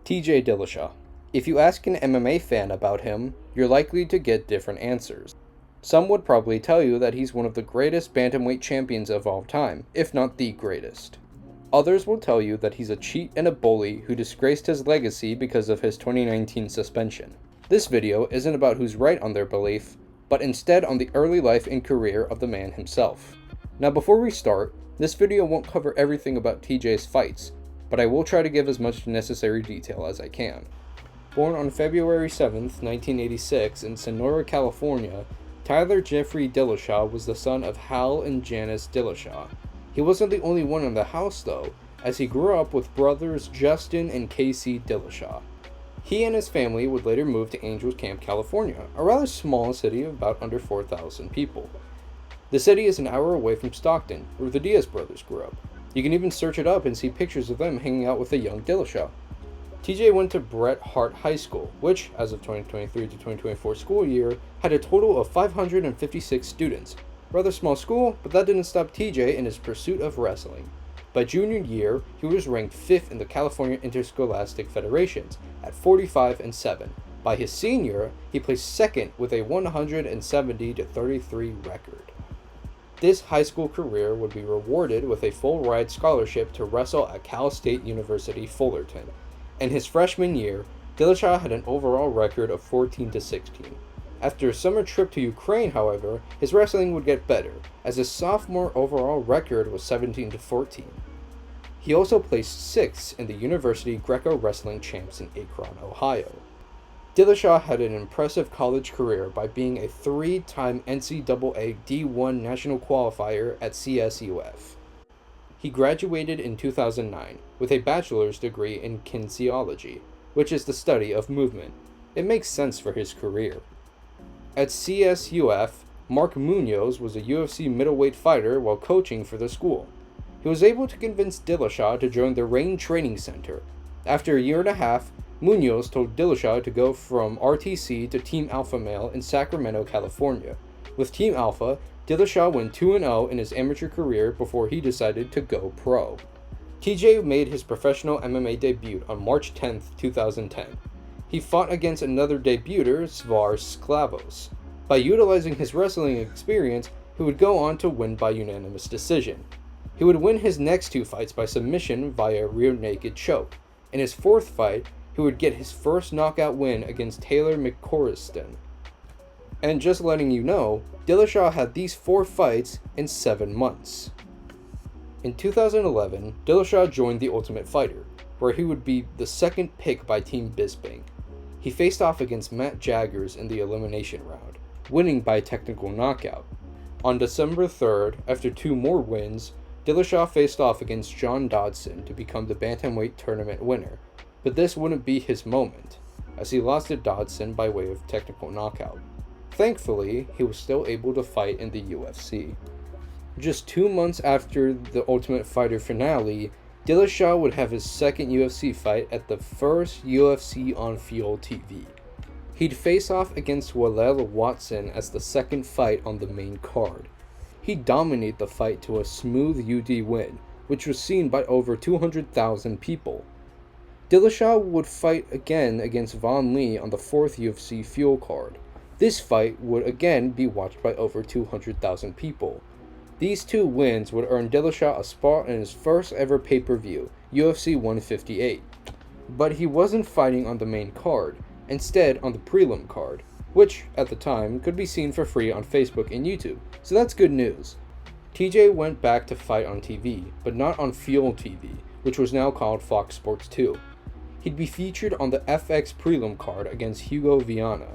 TJ Dillashaw. If you ask an MMA fan about him, you're likely to get different answers. Some would probably tell you that he's one of the greatest bantamweight champions of all time, if not the greatest. Others will tell you that he's a cheat and a bully who disgraced his legacy because of his 2019 suspension. This video isn't about who's right on their belief, but instead on the early life and career of the man himself. Now before we start, this video won't cover everything about TJ's fights, but I will try to give as much necessary detail as I can. Born on February 7th, 1986 in Sonora, California, Tyler Jeffrey Dillashaw was the son of Hal and Janice Dillashaw. He wasn't the only one in the house though, as he grew up with brothers Justin and Casey Dillashaw. He and his family would later move to Angels Camp, California, a rather small city of about under 4,000 people. The city is an hour away from Stockton, where the Diaz brothers grew up. You can even search it up and see pictures of them hanging out with a young Dillashaw. TJ went to Bret Hart High School, which, as of 2023 to 2024 school year, had a total of 556 students. Rather small school, but that didn't stop TJ in his pursuit of wrestling. By junior year, he was ranked 5th in the California Interscholastic Federations at 45-7. By his senior, he placed 2nd with a 170-33 record. This high school career would be rewarded with a full-ride scholarship to wrestle at Cal State University Fullerton. In his freshman year, Dillashaw had an overall record of 14-16. After a summer trip to Ukraine, however, his wrestling would get better, as his sophomore overall record was 17-14. He also placed 6th in the University Greco Wrestling Champs in Akron, Ohio. Dillashaw had an impressive college career by being a 3-time NCAA D1 national qualifier at CSUF. He graduated in 2009 with a bachelor's degree in kinesiology, which is the study of movement. It makes sense for his career. At CSUF, Mark Munoz was a UFC middleweight fighter while coaching for the school. He was able to convince Dillashaw to join the Rain Training Center. After a year and a half, Munoz told Dillashaw to go from RTC to Team Alpha Male in Sacramento, California. With Team Alpha, Dillashaw went 2-0 in his amateur career before he decided to go pro. TJ made his professional MMA debut on March 10, 2010. He fought against another debuter, Svar Sklavos. By utilizing his wrestling experience, he would go on to win by unanimous decision. He would win his next 2 fights by submission via rear naked choke. In his 4th fight, he would get his first knockout win against Taylor McCorriston. And just letting you know, Dillashaw had these 4 fights in 7 months. In 2011, Dillashaw joined The Ultimate Fighter, where he would be the 2nd pick by Team Bisping. He faced off against Matt Jaggers in the elimination round, winning by technical knockout. On December 3rd, after 2 more wins, Dillashaw faced off against John Dodson to become the bantamweight tournament winner, but this wouldn't be his moment, as he lost to Dodson by way of technical knockout. Thankfully, he was still able to fight in the UFC. Just 2 months after the Ultimate Fighter finale, Dillashaw would have his 2nd UFC fight at the first UFC on Fuel TV. He'd face off against Walel Watson as the 2nd fight on the main card. He'd dominate the fight to a smooth UD win, which was seen by over 200,000 people. Dillashaw would fight again against Von Lee on the 4th UFC Fuel card. This fight would again be watched by over 200,000 people. These 2 wins would earn Dillashaw a spot in his first ever pay-per-view, UFC 158. But he wasn't fighting on the main card, instead on the prelim card, which, at the time, could be seen for free on Facebook and YouTube, so that's good news. TJ went back to fight on TV, but not on Fuel TV, which was now called Fox Sports 2. He'd be featured on the FX prelim card against Hugo Viana.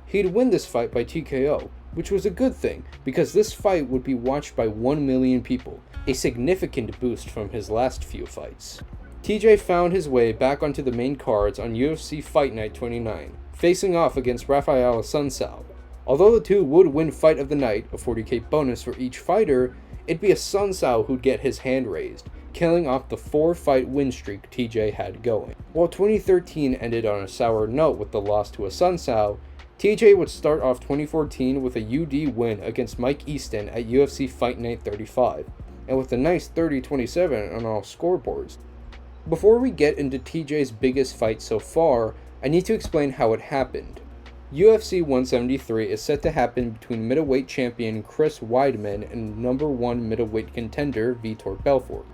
He'd win this fight by TKO, which was a good thing, because this fight would be watched by 1 million people, a significant boost from his last few fights. TJ found his way back onto the main cards on UFC Fight Night 29, facing off against Rafael Assunção. Although the 2 would win Fight of the Night, a 40k bonus for each fighter, it'd be Assunção who'd get his hand raised, killing off the 4-fight win streak TJ had going. While 2013 ended on a sour note with the loss to Assunção, TJ would start off 2014 with a UD win against Mike Easton at UFC Fight Night 35, and with a nice 30-27 on all scoreboards. Before we get into TJ's biggest fight so far, I need to explain how it happened. UFC 173 is set to happen between middleweight champion Chris Weidman and number 1 middleweight contender Vitor Belfort.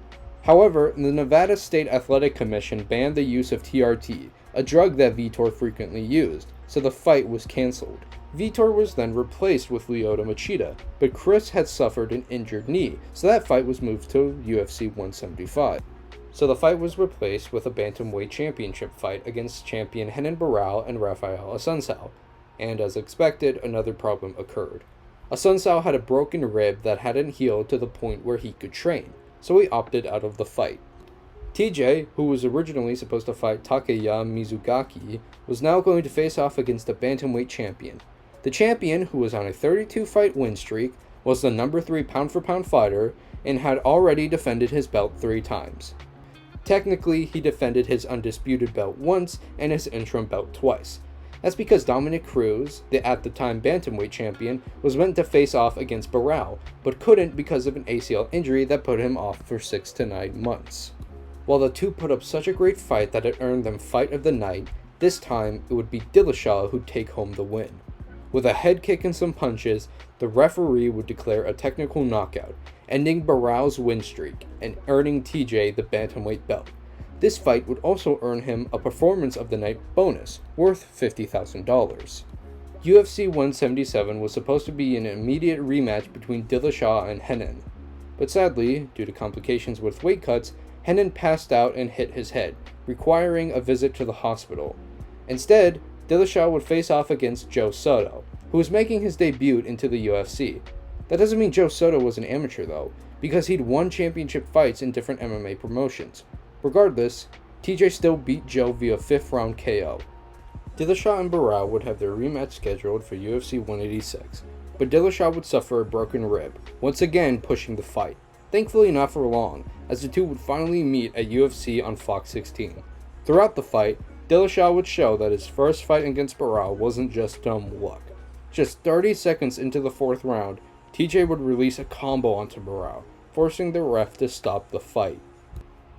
However, the Nevada State Athletic Commission banned the use of TRT, a drug that Vitor frequently used, so the fight was cancelled. Vitor was then replaced with Lyoto Machida, but Chris had suffered an injured knee, so that fight was moved to UFC 175. So the fight was replaced with a bantamweight championship fight against champion Renan Barão and Rafael Assunção, and as expected, another problem occurred. Assunção had a broken rib that hadn't healed to the point where he could train, so he opted out of the fight. TJ, who was originally supposed to fight Takeya Mizugaki, was now going to face off against the bantamweight champion. The champion, who was on a 32-fight win streak, was the number 3 pound-for-pound fighter and had already defended his belt 3 times. Technically, he defended his undisputed belt once and his interim belt twice. That's because Dominic Cruz, the at the time bantamweight champion, was meant to face off against Barão, but couldn't because of an ACL injury that put him off for 6 to 9 months. While the two put up such a great fight that it earned them fight of the night, this time it would be Dillashaw who'd take home the win. With a head kick and some punches, the referee would declare a technical knockout, ending Barão's win streak and earning TJ the bantamweight belt. This fight would also earn him a Performance of the Night bonus, worth $50,000. UFC 177 was supposed to be an immediate rematch between Dillashaw and Renan, but sadly, due to complications with weight cuts, Renan passed out and hit his head, requiring a visit to the hospital. Instead, Dillashaw would face off against Joe Soto, who was making his debut into the UFC. That doesn't mean Joe Soto was an amateur though, because he'd won championship fights in different MMA promotions. Regardless, TJ still beat Joe via 5th round KO. Dillashaw and Barão would have their rematch scheduled for UFC 186, but Dillashaw would suffer a broken rib, once again pushing the fight. Thankfully not for long, as the two would finally meet at UFC on Fox 16. Throughout the fight, Dillashaw would show that his first fight against Barão wasn't just dumb luck. Just 30 seconds into the 4th round, TJ would release a combo onto Barão, forcing the ref to stop the fight.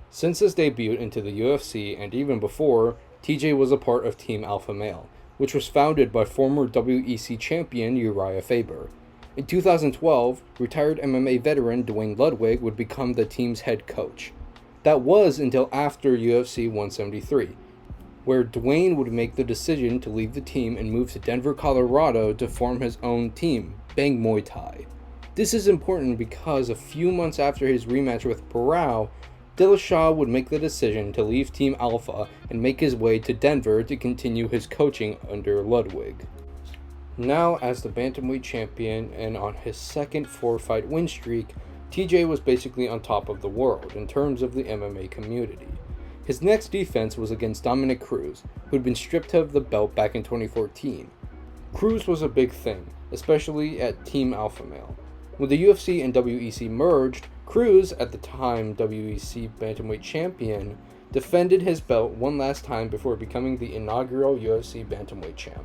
Since his debut into the UFC and even before, TJ was a part of Team Alpha Male, which was founded by former WEC champion Uriah Faber. In 2012, retired MMA veteran Duane Ludwig would become the team's head coach. That was until after UFC 173, where Duane would make the decision to leave the team and move to Denver, Colorado to form his own team, Bang Muay Thai. This is important because a few months after his rematch with Barão, Dillashaw would make the decision to leave Team Alpha and make his way to Denver to continue his coaching under Ludwig. Now, as the bantamweight champion and on his second 4-fight win streak, TJ was basically on top of the world in terms of the MMA community. His next defense was against Dominic Cruz, who'd been stripped of the belt back in 2014. Cruz was a big thing, especially at Team Alpha Male. When the UFC and WEC merged, Cruz, at the time WEC bantamweight champion, defended his belt one last time before becoming the inaugural UFC bantamweight champ.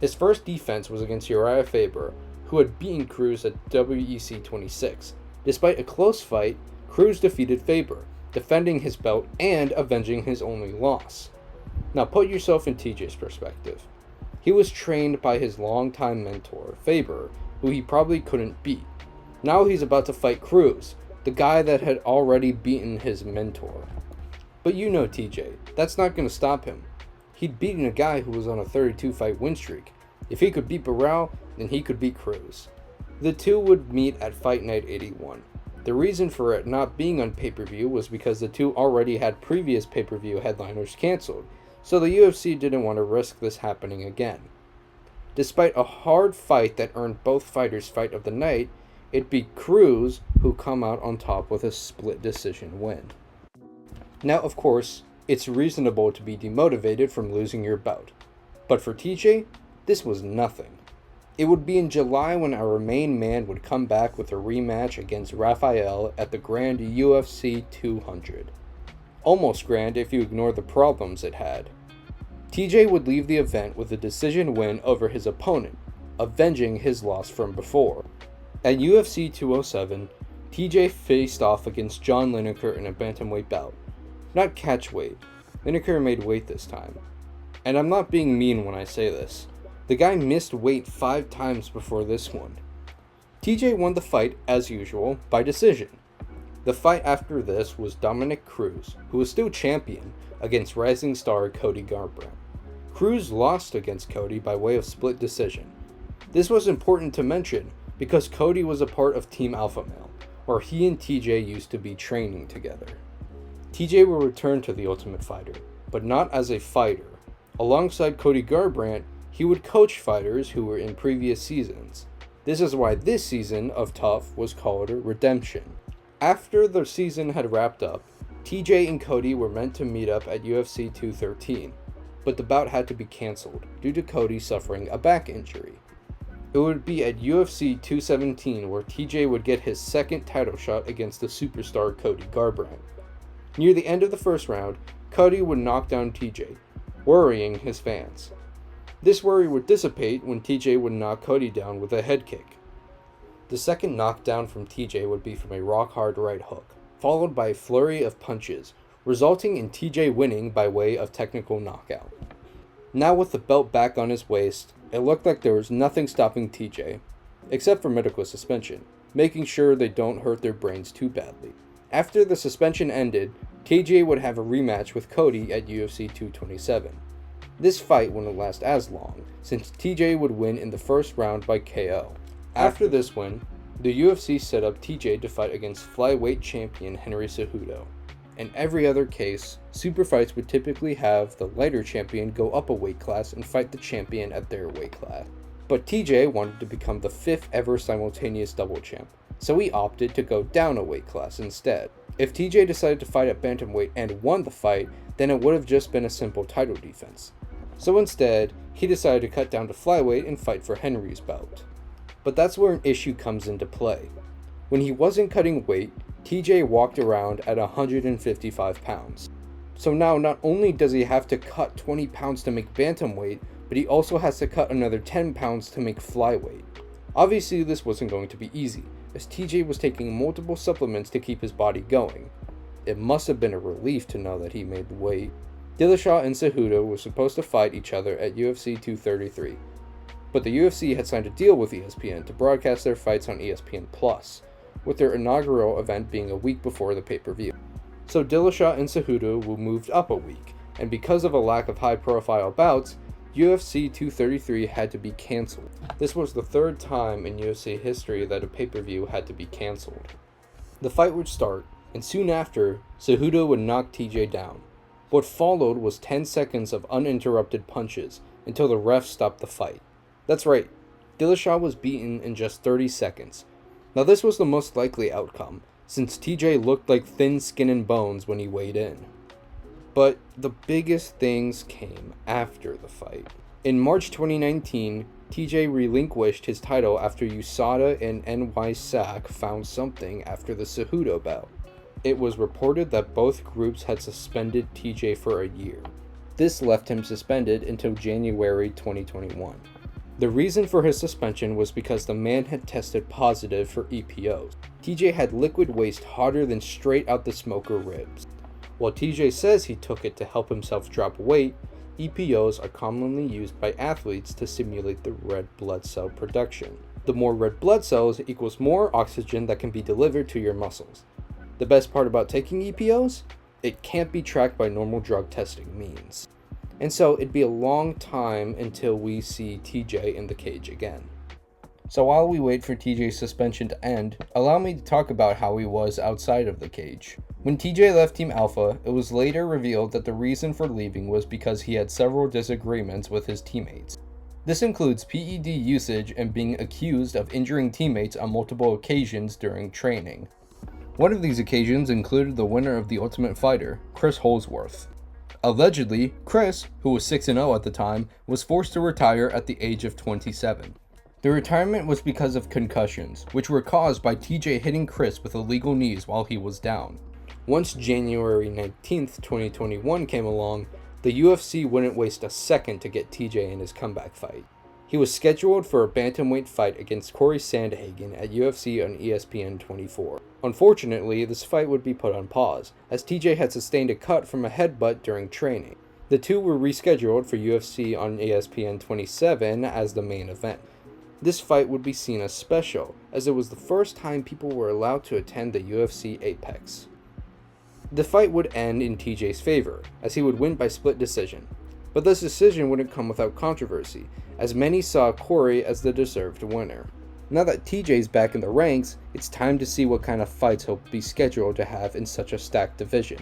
His first defense was against Uriah Faber, who had beaten Cruz at WEC 26. Despite a close fight, Cruz defeated Faber, defending his belt and avenging his only loss. Now put yourself in TJ's perspective. He was trained by his longtime mentor, Faber, who he probably couldn't beat. Now he's about to fight Cruz, the guy that had already beaten his mentor. But you know TJ, that's not going to stop him. He'd beaten a guy who was on a 32-fight win streak. If he could beat Barão, then he could beat Cruz. The two would meet at Fight Night 81. The reason for it not being on pay-per-view was because the two already had previous pay-per-view headliners cancelled, so the UFC didn't want to risk this happening again. Despite a hard fight that earned both fighters fight of the night, it'd be Cruz who come out on top with a split decision win. Now, of course, it's reasonable to be demotivated from losing your bout, but for TJ, this was nothing. It would be in July when our main man would come back with a rematch against Rafael at the Grand UFC 200. Almost grand if you ignore the problems it had. TJ would leave the event with a decision win over his opponent, avenging his loss from before. At UFC 207, TJ faced off against John Lineker in a bantamweight bout. not catch weight. Lineker made weight this time. And I'm not being mean when I say this. The guy missed weight 5 times before this one. TJ won the fight, as usual, by decision. The fight after this was Dominic Cruz, who was still champion, against rising star Cody Garbrandt. Cruz lost against Cody by way of split decision. This was important to mention because Cody was a part of Team Alpha Male, where he and TJ used to be training together. TJ will return to The Ultimate Fighter, but not as a fighter. Alongside Cody Garbrandt, he would coach fighters who were in previous seasons. This is why this season of TUF was called Redemption. After the season had wrapped up, TJ and Cody were meant to meet up at UFC 213, but the bout had to be cancelled due to Cody suffering a back injury. It would be at UFC 217 where TJ would get his second title shot against the superstar Cody Garbrandt. Near the end of the first round, Cody would knock down TJ, worrying his fans. This worry would dissipate when TJ would knock Cody down with a head kick. The second knockdown from TJ would be from a rock-hard right hook, followed by a flurry of punches, resulting in TJ winning by way of technical knockout. Now with the belt back on his waist, it looked like there was nothing stopping TJ, except for medical suspension, making sure they don't hurt their brains too badly. After the suspension ended, TJ would have a rematch with Cody at UFC 227. This fight wouldn't last as long, since TJ would win in the first round by KO. After this win, the UFC set up TJ to fight against flyweight champion Henry Cejudo. In every other case, super fights would typically have the lighter champion go up a weight class and fight the champion at their weight class. But TJ wanted to become the 5th ever simultaneous double champ, so he opted to go down a weight class instead. If TJ decided to fight at bantamweight and won the fight, then it would have just been a simple title defense. So instead, he decided to cut down to flyweight and fight for Henry's bout. But that's where an issue comes into play. When he wasn't cutting weight, TJ walked around at 155 pounds. So now not only does he have to cut 20 pounds to make bantamweight, but he also has to cut another 10 pounds to make flyweight. Obviously this wasn't going to be easy, as TJ was taking multiple supplements to keep his body going. It must have been a relief to know that he made the weight. Dillashaw and Cejudo were supposed to fight each other at UFC 233, but the UFC had signed a deal with ESPN to broadcast their fights on ESPN+, with their inaugural event being a week before the pay-per-view. So Dillashaw and Cejudo were moved up a week, and because of a lack of high-profile bouts, UFC 233 had to be cancelled. This was the 3rd time in UFC history that a pay-per-view had to be cancelled. The fight would start, and soon after, Cejudo would knock TJ down. What followed was 10 seconds of uninterrupted punches until the ref stopped the fight. That's right, Dillashaw was beaten in just 30 seconds. Now this was the most likely outcome, since TJ looked like thin skin and bones when he weighed in. But the biggest things came after the fight. In March 2019, TJ relinquished his title after USADA and NY SAC found something after the Cejudo bout. It was reported that both groups had suspended TJ for a year. This left him suspended until January 2021. The reason for his suspension was because the man had tested positive for EPOs. TJ had liquid waste hotter than straight out the smoker ribs. While TJ says he took it to help himself drop weight, EPOs are commonly used by athletes to simulate the red blood cell production. The more red blood cells equals more oxygen that can be delivered to your muscles. The best part about taking EPOs? It can't be tracked by normal drug testing means. And so it'd be a long time until we see TJ in the cage again. So while we wait for TJ's suspension to end, allow me to talk about how he was outside of the cage. When TJ left Team Alpha, it was later revealed that the reason for leaving was because he had several disagreements with his teammates. This includes PED usage and being accused of injuring teammates on multiple occasions during training. One of these occasions included the winner of The Ultimate Fighter, Chris Holdsworth. Allegedly, Chris, who was 6-0 at the time, was forced to retire at the age of 27. The retirement was because of concussions, which were caused by TJ hitting Chris with illegal knees while he was down. Once January 19th, 2021 came along, the UFC wouldn't waste a second to get TJ in his comeback fight. He was scheduled for a bantamweight fight against Corey Sandhagen at UFC on ESPN 24. Unfortunately, this fight would be put on pause, as TJ had sustained a cut from a headbutt during training. The two were rescheduled for UFC on ESPN 27 as the main event. This fight would be seen as special, as it was the first time people were allowed to attend the UFC Apex. The fight would end in TJ's favor, as he would win by split decision. But this decision wouldn't come without controversy, as many saw Corey as the deserved winner. Now that TJ's back in the ranks, it's time to see what kind of fights he'll be scheduled to have in such a stacked division.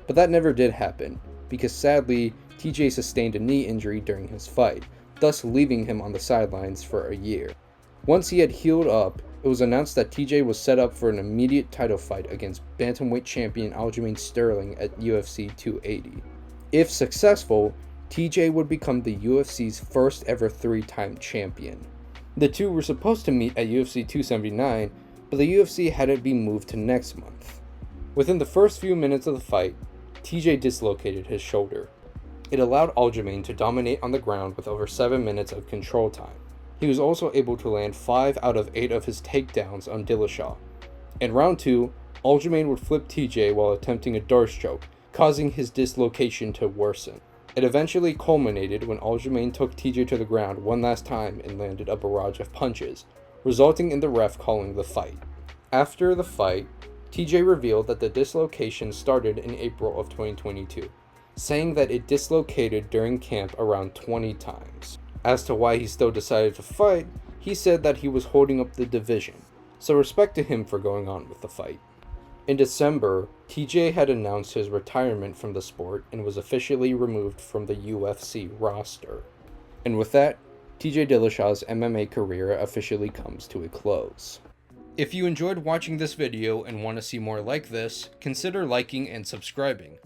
But that never did happen, because sadly, TJ sustained a knee injury during his fight, thus leaving him on the sidelines for a year. Once he had healed up, it was announced that TJ was set up for an immediate title fight against bantamweight champion Aljamain Sterling at UFC 280. If successful, TJ would become the UFC's first ever 3-time champion. The two were supposed to meet at UFC 279, but the UFC had it be moved to next month. Within the first few minutes of the fight, TJ dislocated his shoulder. It allowed Aljamain to dominate on the ground with over 7 minutes of control time. He was also able to land 5 out of 8 of his takedowns on Dillashaw. In round 2, Aljamain would flip TJ while attempting a Darce choke, causing his dislocation to worsen. It eventually culminated when Aljamain took TJ to the ground one last time and landed a barrage of punches, resulting in the ref calling the fight. After the fight, TJ revealed that the dislocation started in April of 2022, saying that it dislocated during camp around 20 times. As to why he still decided to fight, he said that he was holding up the division, so respect to him for going on with the fight. In December, TJ had announced his retirement from the sport and was officially removed from the UFC roster. And with that, TJ Dillashaw's MMA career officially comes to a close. If you enjoyed watching this video and want to see more like this, consider liking and subscribing.